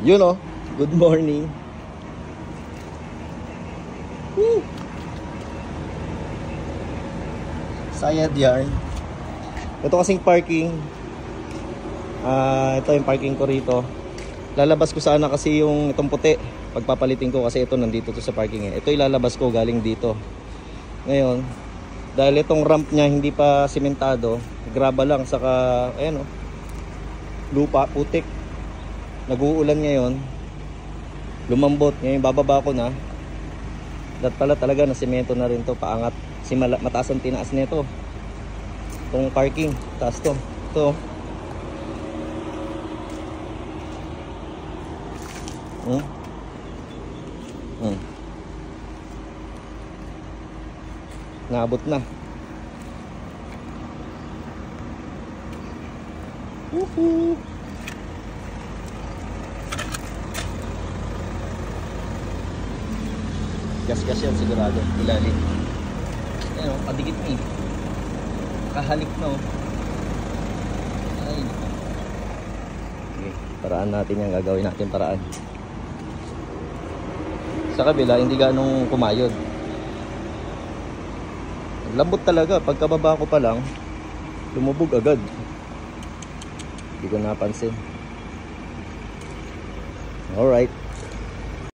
Yun oh, good morning. Woo! Sayad yarn. Ito kasing parking. Ito yung parking ko rito. Lalabas ko sana kasi yung itong puti. Pagpapalitin ko kasi ito nandito to sa parking eh. Ito ilalabas ko galing dito. Ngayon, dahil itong ramp niya hindi pa simentado, graba lang saka ayan oh, lupa, putik. Nag-uulan ngayon. Lumambot. Ngayon bababa ko na. Dat pala talaga na semento na rin to, paangat. Kasi mataas ang tinaas nito. Itong parking, taas to. Ito. Naabot na. Woohoo! Gas-gas yan sigurado, ilalim. Ayan o, padikit na eh. Kahalik na o. Ay. Okay, paraan natin yan, gagawin natin paraan. Sa kabila, hindi ganong kumayod. Lambot talaga, pagkababa ko pa lang, lumubog agad. Hindi ko napansin. Alright.